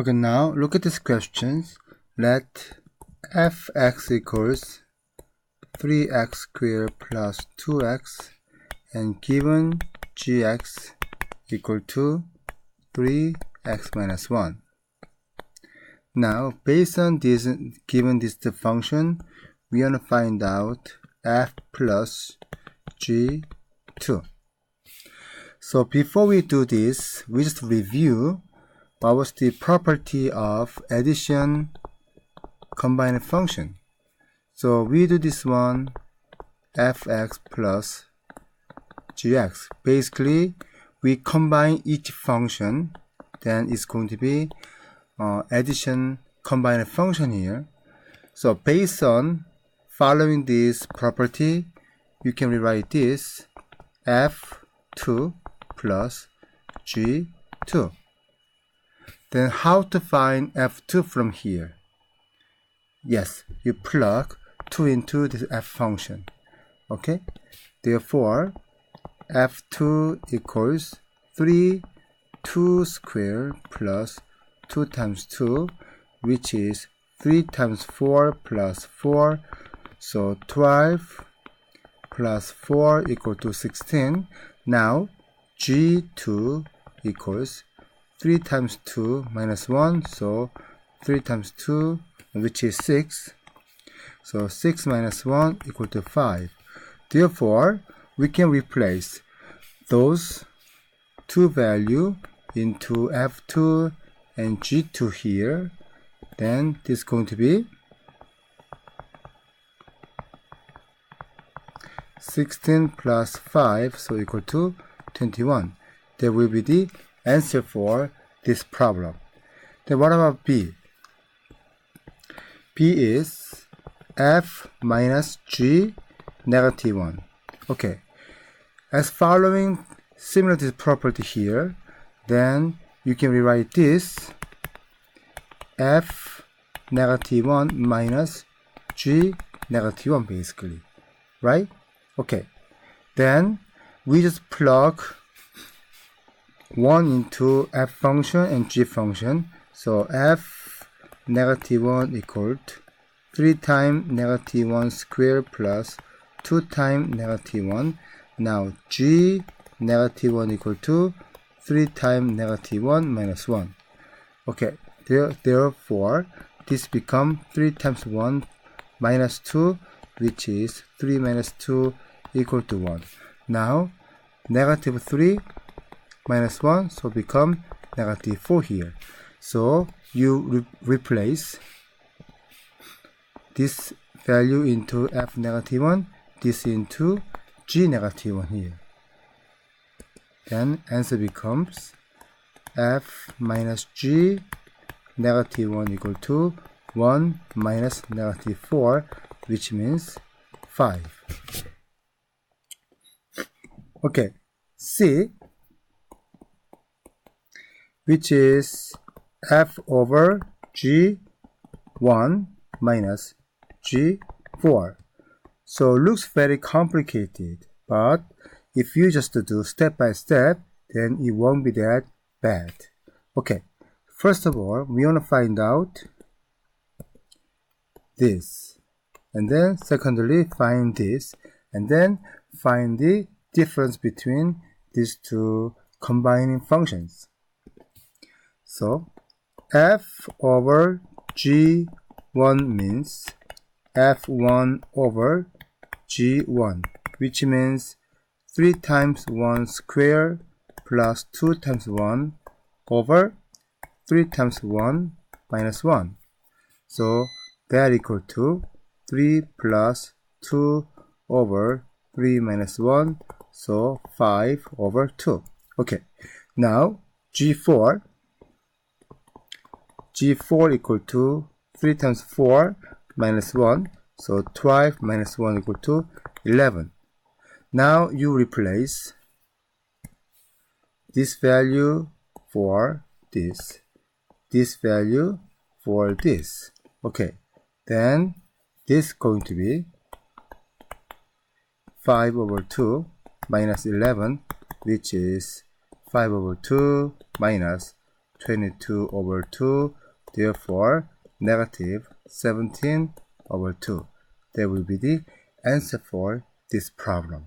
Okay, now look at this question. Let fx equals 3x squared plus 2x and given gx equal to 3x minus 1. Now, based on this, given this the function, we want to find out f plus g2. So before we do this, we just review what was the property of addition combined function. So we do this one, fx plus gx. Basically, we combine each function, then it's going to be addition combined function here. So based on following this property, you can rewrite this f2 plus g2. Then how to find f2 from here? Yes, you plug 2 into this f function. Okay? Therefore, f2 equals 2 squared plus 2 times 2, which is 3 times 4 plus 4. So 12 plus 4 equal to 16. Now, g2 equals 3 times 2 minus 1. So 3 times 2, which is 6. So 6 minus 1 equal to 5. Therefore, we can replace those two values into f2 and g2 here. Then this is going to be 16 plus 5, so equal to 21. That will be the answer for this problem. Then what about B? B is f minus g negative 1. Okay. As following similar to this property here, then you can rewrite this f negative 1 minus g negative 1 basically, right? Okay, then we just plug 1 into f function and g function. So f negative 1 equal to 3 times negative 1 squared plus 2 times negative 1. Now g negative 1 equal to 3 times negative 1 minus 1. Okay, therefore this becomes 3 times 1 minus 2, which is 3 minus 2 equal to 1. Now negative 3 minus 1, so become negative 4 here. So you replace this value into f negative 1, this into g negative 1 here. Then answer becomes f minus g negative 1 equal to 1 minus negative 4, which means 5. Okay, C, which is f over g1 minus g4. So looks very complicated, but if you just do step by step, then it won't be that bad. Okay, first of all, we want to find out this, and then secondly find this, and then find the difference between these two combining functions. So f over g1 means f1 over g1, which means 3 times 1 squared plus 2 times 1 over 3 times 1 minus 1. So that equal to 3 plus 2 over 3 minus 1, so 5 over 2. Okay, now g4 equal to 3 times 4 minus 1, so 12 minus 1 equal to 11. Now you replace this value for this value for this. Okay, then this is going to be 5 over 2 minus 11, which is 5 over 2 minus 22 over 2. Therefore, negative 17 over 2. That will be the answer for this problem.